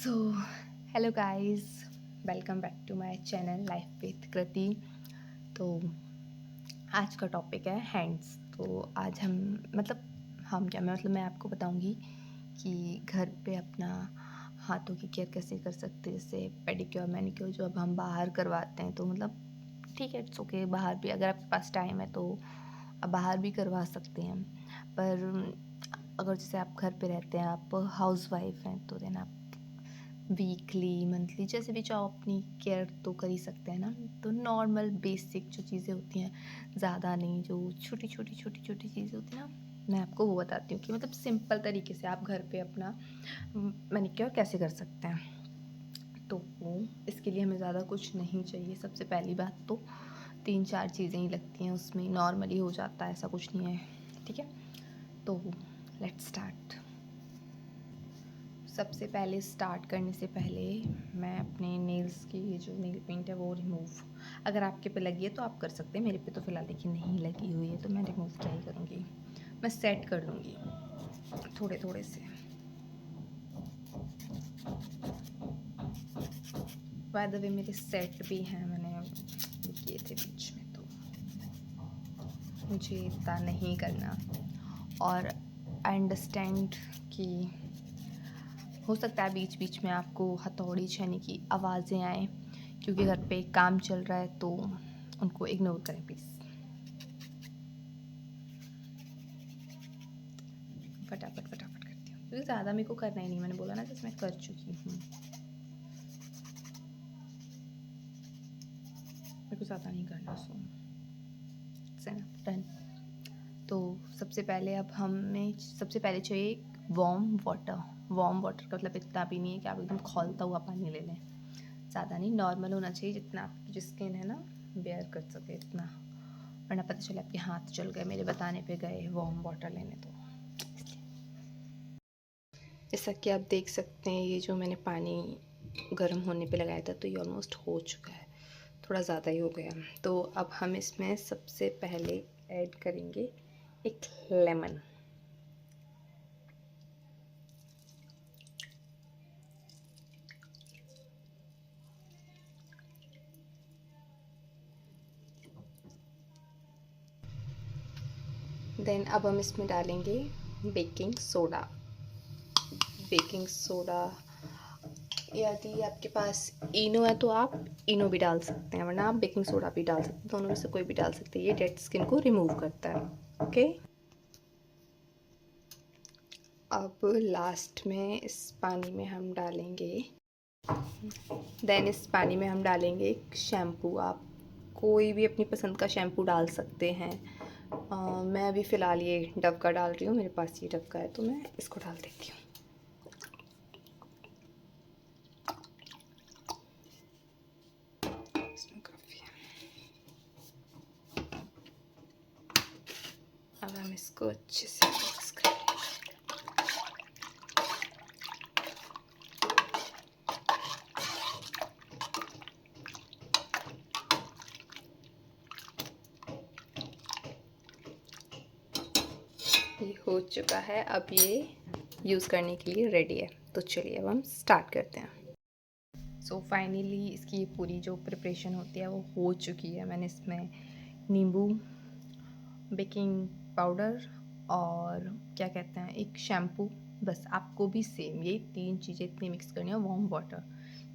So hello guys, welcome back to my channel life with Kriti. तो आज का topic है हैंड्स। तो आज मैं आपको बताऊंगी कि घर पे अपना हाथों की केयर कैसे कर सकते हैं। जैसे पेडिक्योर मैनिक्योर जो अब हम बाहर करवाते हैं, तो ठीक है, इट्स ओके, बाहर भी अगर आपके पास टाइम है तो आप बाहर भी करवा सकते हैं। पर अगर जैसे आप घर पे रहते हैं, आप हाउस वाइफ हैं, तो देन आप वीकली मंथली जैसे भी चाहो अपनी केयर तो कर ही सकते हैं ना। तो नॉर्मल बेसिक जो चीज़ें होती हैं, ज़्यादा नहीं, जो छोटी छोटी चीज़ें होती हैं ना, मैं आपको वो बताती हूँ कि सिंपल तरीके से आप घर पे अपना मैनिक्योर कैसे कर सकते हैं। तो इसके लिए हमें ज़्यादा कुछ नहीं चाहिए। सबसे पहली बात तो 3-4 चीज़ें ही लगती हैं, उसमें नॉर्मली हो जाता है, ऐसा कुछ नहीं है। ठीक है, तो लेट्स स्टार्ट। सबसे पहले स्टार्ट करने से पहले मैं अपने नेल्स की जो नेल पेंट है वो रिमूव, अगर आपके पे लगी है तो आप कर सकते हैं। मेरे पे तो फ़िलहाल देखिए नहीं लगी हुई है, तो मैं रिमूव क्या ही करूँगी, मैं सेट कर लूँगी थोड़े थोड़े से। बाय द वे मेरे सेट भी हैं, मैंने किए थे बीच में, तो मुझे इतना नहीं करना। और आई अंडरस्टैंड कि हो सकता है बीच बीच में आपको हथौड़ी छेने की आवाज़ें आएँ, क्योंकि घर पे काम चल रहा है, तो उनको इग्नोर करें प्लीज़। फटाफट फटाफट करती हूँ, क्योंकि ज़्यादा मेरे को करना ही नहीं, मैंने बोला ना जैसे मैं कर चुकी हूँ, मेरे को ज़्यादा नहीं करना। So done. तो सबसे पहले सबसे पहले चाहिए वार्म वाटर। वार्म वाटर का मतलब इतना भी नहीं है कि आप एकदम खौलता हुआ पानी ले लें, ज़्यादा नहीं, नॉर्मल होना चाहिए, जितना आपकी जो स्किन है ना बेयर कर सके इतना, वरना पता चले आपके हाथ जल गए मेरे बताने पे गए वार्म वाटर लेने। तो जैसा कि आप देख सकते हैं, ये जो मैंने पानी गर्म होने पे लगाया था, तो ये ऑलमोस्ट हो चुका है, थोड़ा ज़्यादा ही हो गया। तो अब हम इसमें सबसे पहले ऐड करेंगे एक लेमन। देन अब हम इसमें डालेंगे बेकिंग सोडा। बेकिंग सोडा, यदि आपके पास इनो है तो आप इनो भी डाल सकते हैं, वरना आप बेकिंग सोडा भी डाल सकते हैं, दोनों में से कोई भी डाल सकते हैं। ये डेड स्किन को रिमूव करता है। ओके, अब लास्ट में इस पानी में हम डालेंगे इस पानी में हम डालेंगे एक शैम्पू। आप कोई भी अपनी पसंद का शैम्पू डाल सकते हैं। मैं अभी फ़िलहाल ये डव का डाल रही हूँ, मेरे पास ये डव का है, तो मैं इसको डाल देती हूँ। इसमें काफ़ी है। अब हम इसको अच्छे से मिक्स करेंगे। ये हो चुका है, अब ये यूज़ करने के लिए रेडी है। तो चलिए अब हम स्टार्ट करते हैं। सो फाइनली इसकी पूरी जो प्रिपरेशन होती है वो हो चुकी है। मैंने इसमें नींबू, बेकिंग पाउडर और क्या कहते हैं एक शैम्पू, बस आपको भी सेम यही 3 चीज़ें इतनी मिक्स करनी है। वार्म वाटर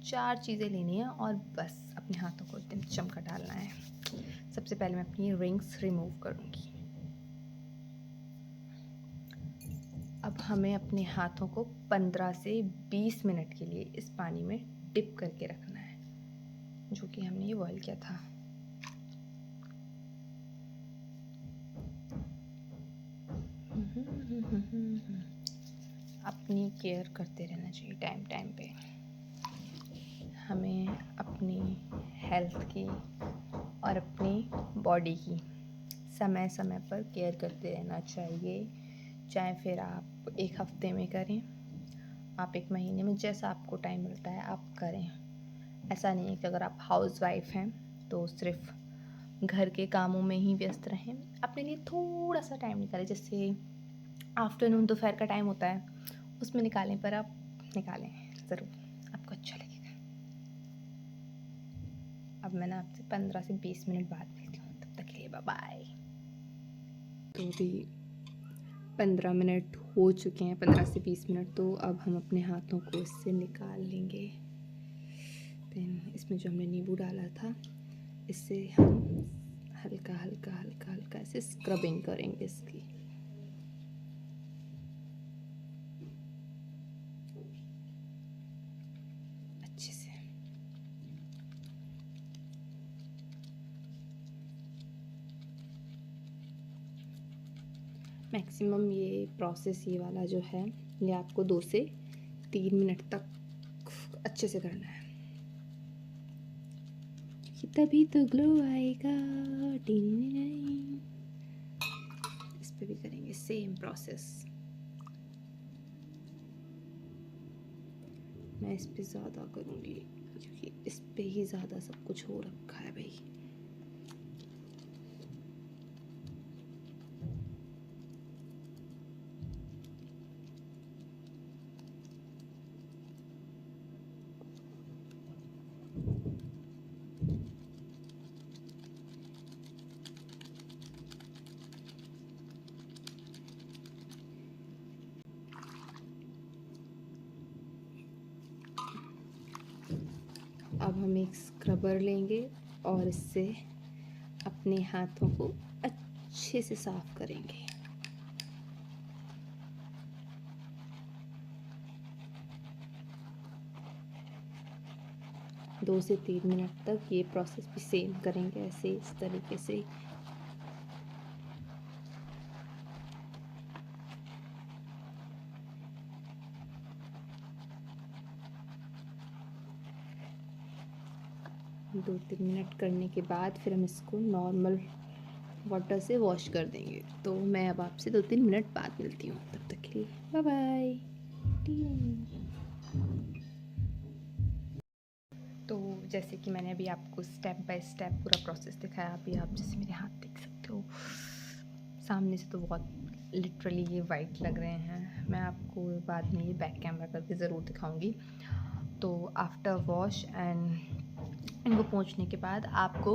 4 चीज़ें लेनी है, और बस अपने हाथों को एकदम चमका डालना है। सबसे पहले मैं अपनी रिंग्स रिमूव करूँगी। अब हमें अपने हाथों को 15 से 20 मिनट के लिए इस पानी में डिप करके रखना है, जो कि हमने ये बॉयल किया था। अपनी केयर करते रहना चाहिए टाइम टाइम पे। हमें अपनी हेल्थ की और अपनी बॉडी की समय समय पर केयर करते रहना चाहिए। चाहे फिर आप 1 हफ्ते में करें, आप 1 महीने में, जैसा आपको टाइम मिलता है आप करें। ऐसा नहीं है कि अगर आप हाउस वाइफ हैं तो सिर्फ घर के कामों में ही व्यस्त रहें, अपने लिए थोड़ा सा टाइम निकालें। जैसे आफ्टरनून दोपहर का टाइम होता है, उसमें निकालें, पर आप निकालें ज़रूर। आपको अच्छा लगेगा। अब मैं ना आपसे 15 से 20 मिनट बाद मिलती हूँ, तब तक के लिए बाय बाय। तो अभी 15 मिनट हो चुके हैं, 15 से 20 मिनट। तो अब हम अपने हाथों को इससे निकाल लेंगे। देन इसमें जो हमने नींबू डाला था, इससे हम हल्का हल्का हल्का हल्का ऐसे स्क्रबिंग करेंगे इसकी। अच्छे से। मैक्सिमम ये प्रोसेस ये वाला जो है, ये आपको 2 से 3 मिनट तक अच्छे से करना है, तभी तो ग्लो आएगा। इस पे भी करेंगे सेम प्रोसेस। मैं इस पे ज़्यादा करूँगी क्योंकि इस पे ही ज़्यादा सब कुछ हो रखा है भाई। अब हम एक स्क्रबर लेंगे और इससे अपने हाथों को अच्छे से साफ करेंगे। दो से 3 मिनट तक ये प्रोसेस भी सेम करेंगे, ऐसे इस तरीके से। दो 3 मिनट करने के बाद फिर हम इसको नॉर्मल वाटर से वॉश कर देंगे। तो मैं अब आपसे 2-3 मिनट बाद मिलती हूँ, तब तक के लिए बाय बाय। तो जैसे कि मैंने अभी आपको स्टेप बाय स्टेप पूरा प्रोसेस दिखाया, अभी आप जैसे मेरे हाथ देख सकते हो, सामने से तो बहुत लिटरली ये वाइट लग रहे हैं। मैं आपको बाद में ये बैक कैमरा करके ज़रूर दिखाऊंगी। तो आफ्टर वॉश एंड इनको पोंछने के बाद आपको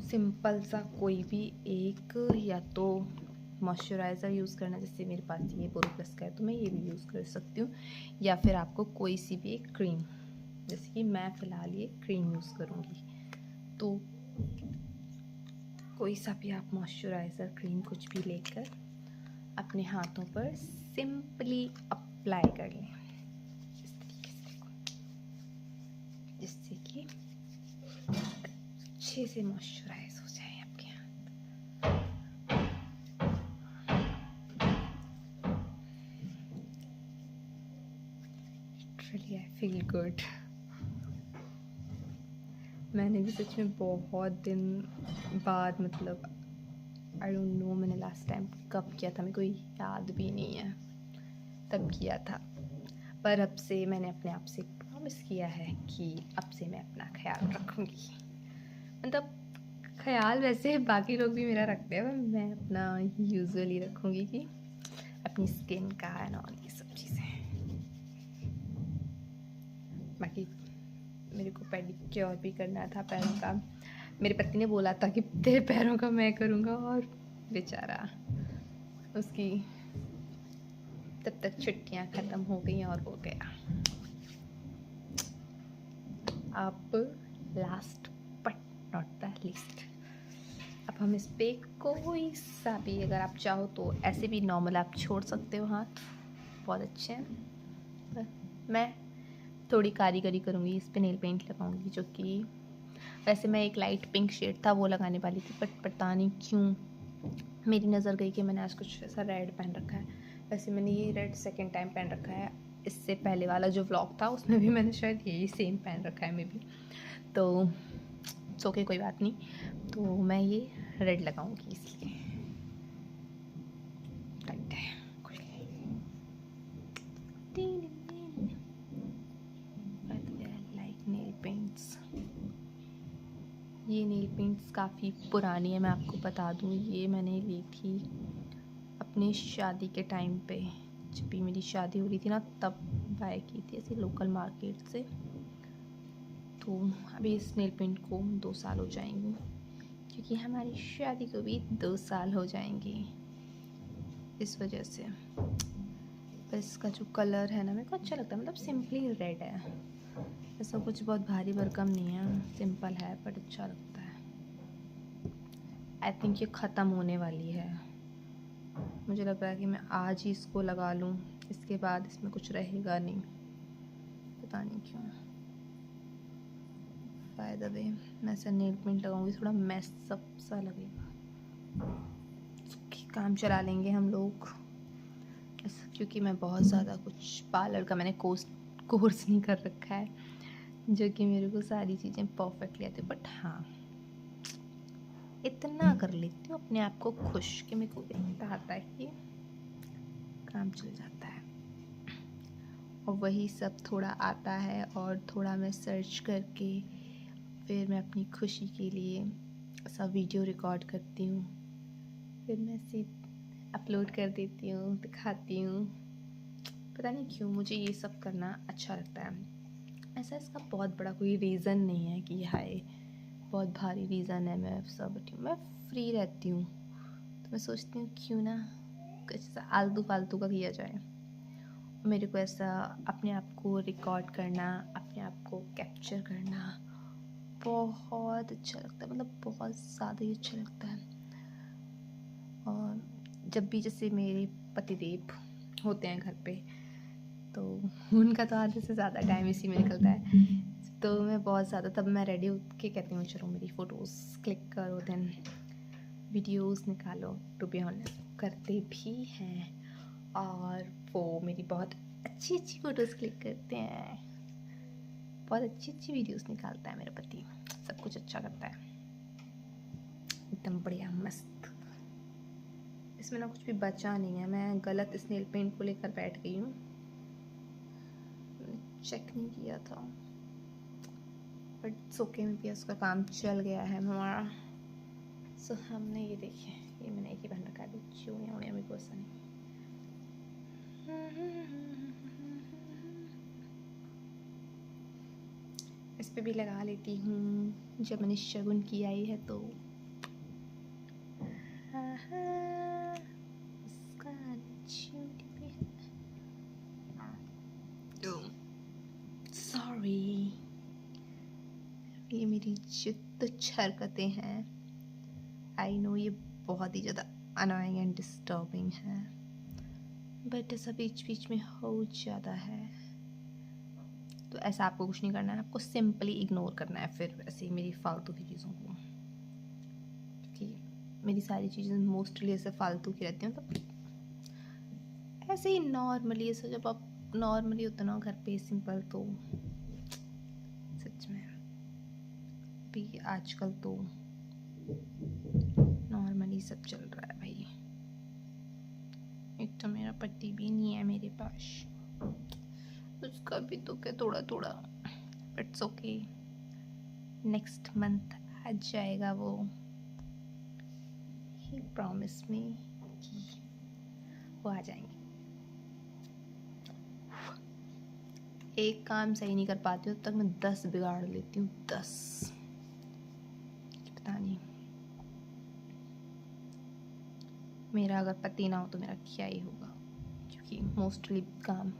सिंपल सा कोई भी एक या तो मॉइस्चराइज़र यूज़ करना, जैसे मेरे पास ये बोरोप्लस का है तो मैं ये भी यूज़ कर सकती हूँ, या फिर आपको कोई सी भी एक क्रीम, जैसे कि मैं फ़िलहाल ये क्रीम यूज़ करूँगी। तो कोई सा भी आप मॉइस्चराइज़र क्रीम कुछ भी लेकर अपने हाथों पर सिंपली अप्लाई कर लें इस तरीके से, जिससे कि अच्छे से मॉइस्चराइज हो जाए आपके हाथ। Really, I feel good. मैंने भी सच में बहुत दिन बाद, मतलब आई डोंट नो मैंने लास्ट टाइम कब किया था, मेरे को याद भी नहीं है तब किया था। पर अब से मैंने अपने आप से प्रॉमिस किया है कि अब से मैं अपना ख्याल रखूँगी। मतलब ख्याल वैसे बाकी लोग भी मेरा रखते हैं, मैं अपना यूजुअली रखूँगी कि अपनी स्किन का एंड ऑल ये सब चीज़ें। बाकी मेरे को पेडिक्योर भी करना था पैरों का। मेरे पति ने बोला था कि तेरे पैरों का मैं करूँगा, और बेचारा उसकी तब तक छुट्टियाँ ख़त्म हो गई और हो गया। अब last but not the least, अब हम इस पे कोई सा भी, अगर आप चाहो तो ऐसे भी नॉर्मल आप छोड़ सकते हो हाथ, बहुत अच्छे हैं। पर मैं थोड़ी कारीगरी करूँगी, इस पे नेल पेंट लगाऊंगी, जो कि वैसे मैं एक लाइट पिंक शेड था वो लगाने वाली थी, बट पता नहीं क्यों मेरी नज़र गई कि मैंने आज कुछ ऐसा रेड पहन रखा है। वैसे मैंने ये रेड सेकंड टाइम पहन रखा है, इससे पहले वाला जो व्लॉग था उसमें भी मैंने शायद यही सेम पहन रखा है मे बी। तो ओके, कोई बात नहीं। तो मैं ये रेड लगाऊंगी इसलिए। टाइट है, लाइक नेल पेंट्स। ये नेल पेंट्स काफ़ी पुरानी है, मैं आपको बता दूँ। ये मैंने ली थी अपनी शादी के टाइम पे, जब भी मेरी शादी हो रही थी ना तब बाय की थी ऐसे लोकल मार्केट से। तो अभी इस नेल पेंट को 2 साल हो जाएंगे, क्योंकि हमारी शादी को भी 2 साल हो जाएंगे, इस वजह से। पर इसका जो कलर है ना, मेरे को अच्छा लगता है, मतलब सिंपली रेड है, ऐसा कुछ बहुत भारी भरकम नहीं है, सिंपल है बट अच्छा लगता है। आई थिंक ये ख़त्म होने वाली है, मुझे लग रहा है कि मैं आज ही इसको लगा लूँ, इसके बाद इसमें कुछ रहेगा नहीं, पता नहीं क्यों। बाय द वे, मैं ऐसा नेल पेंट लगाऊंगी थोड़ा मैसअप सा लगेगा, काम चला लेंगे हम लोग, क्योंकि मैं बहुत ज़्यादा कुछ पार्लर का मैंने कोर्स नहीं कर रखा है, जो कि मेरे को सारी चीज़ें परफेक्टली आती है। बट हाँ, इतना कर लेती हूँ अपने आप को खुश कि मेरे को इतना आता है कि काम चल जाता है। और वही सब थोड़ा आता है और थोड़ा मैं सर्च करके फिर मैं अपनी खुशी के लिए सब वीडियो रिकॉर्ड करती हूँ, फिर मैं सिर्फ अपलोड कर देती हूँ, दिखाती हूँ। पता नहीं क्यों मुझे ये सब करना अच्छा लगता है। ऐसा इसका बहुत बड़ा कोई रीज़न नहीं है कि हाय बहुत भारी रीज़न है, मैं सब बैठी हूँ, मैं फ्री रहती हूँ, तो मैं सोचती हूँ क्यों ना कुछ ऐसा आलतू फालतू का किया जाए। मेरे को ऐसा अपने आप को रिकॉर्ड करना, अपने आप को कैप्चर करना बहुत अच्छा लगता है, मतलब बहुत ज़्यादा ही अच्छा लगता है। और जब भी जैसे मेरे पतिदेव होते हैं घर पे, तो उनका तो आधे से ज़्यादा टाइम इसी में निकलता है, तो मैं बहुत ज़्यादा तब मैं रेडी होके कहती हूँ चलो मेरी फ़ोटोज़ क्लिक करो, देन वीडियोज़ निकालो। टू बी ऑनेस्ट करते भी हैं, और वो मेरी बहुत अच्छी अच्छी फ़ोटोज़ क्लिक करते हैं, बहुत अच्छी अच्छी वीडियोज़ निकालता है मेरा पति, सब कुछ अच्छा करता है, एकदम बढ़िया मस्त। इसमें ना कुछ भी बचा नहीं है, मैं गलत स्नेल पेंट को लेकर बैठ गई हूँ, चेक नहीं किया था, बट सोके में भी उसका काम चल गया है हमारा। सो हमने ये देखिए, ये मैंने एक ही बन रखा है, चूड़ियाँ उड़ियाँ मेरे को ऐसा नहीं। इस पे भी लगा लेती हूँ जब मैंने शगुन की आई है तो। सॉरी, ये मेरी जो तुच्छ हरकतें हैं, आई नो ये बहुत ही ज़्यादा अनोइंग एंड डिस्टर्बिंग है, बट ऐसा बीच बीच में हो जाता है, तो ऐसा आपको कुछ नहीं करना है, आपको सिंपली इग्नोर करना है फिर ऐसे ही मेरी फालतू की चीज़ों को, क्योंकि मेरी सारी चीज़ें मोस्टली ऐसे फालतू की रहती हैं, तो ऐसे ही नॉर्मली ऐसा जब आप नॉर्मली होते ना घर पे सिंपल, तो सच में भी आजकल तो नॉर्मली सब चल रहा है भाई। एक तो मेरा पति भी नहीं है मेरे पास, उसका भी तो क्या थोड़ा थोड़ा, इट्स ओके, नेक्स्ट मंथ आ जाएगा वो, ही प्रॉमिस मी कि वो आ जाएंगे। एक काम सही नहीं कर पाती हूँ तब तक मैं 10 बिगाड़ लेती हूँ, 10, पता नहीं मेरा अगर पति ना हो तो मेरा क्या ही होगा, क्योंकि मोस्टली काम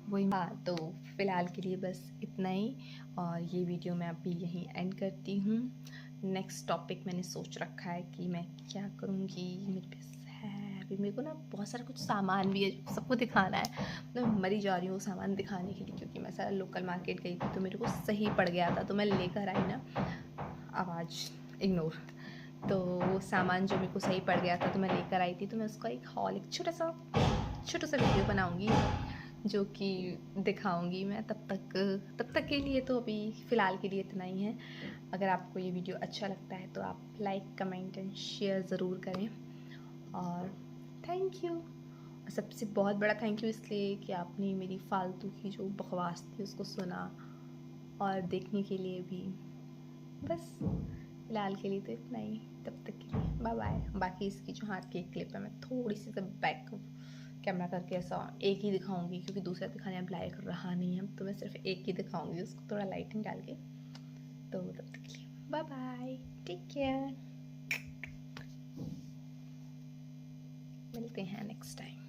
वही। हाँ, तो फ़िलहाल के लिए बस इतना ही, और ये वीडियो मैं अभी यहीं एंड करती हूँ। नेक्स्ट टॉपिक मैंने सोच रखा है कि मैं क्या करूँगी, मेरे पास है अभी, मेरे को ना बहुत सारा कुछ सामान भी है जो सबको दिखाना है, मतलब मैं मरी जा रही हूँ सामान दिखाने के लिए, क्योंकि मैं सारा लोकल मार्केट गई थी तो मेरे को सही पड़ गया था, तो मैं लेकर आई ना, आवाज़ इग्नोर, तो वो सामान जो मेरे को सही पड़ गया था तो मैं लेकर आई थी, तो मैं उसका एक हॉल, एक छोटा सा वीडियो बनाऊँगी जो कि दिखाऊंगी मैं। तब तक के लिए तो अभी फ़िलहाल के लिए इतना ही है। अगर आपको ये वीडियो अच्छा लगता है तो आप लाइक कमेंट एंड शेयर ज़रूर करें, और थैंक यू, सबसे बहुत बड़ा थैंक यू इसलिए कि आपने मेरी फालतू की जो बकवास थी उसको सुना और देखने के लिए भी। बस फ़िलहाल के लिए तो इतना ही, तब तक के लिए बाय बाय। बाकी इसकी जो हाथ की क्लिप है मैं थोड़ी सी सब बैक कैमरा करके ऐसा एक ही दिखाऊंगी, क्योंकि दूसरा दिखाने अब लायक रहा नहीं है, तो मैं सिर्फ एक ही दिखाऊंगी, उसको थोड़ा लाइटिंग डाल के तो तब तक के लिए बाय बाय, टेक केयर, मिलते हैं नेक्स्ट टाइम।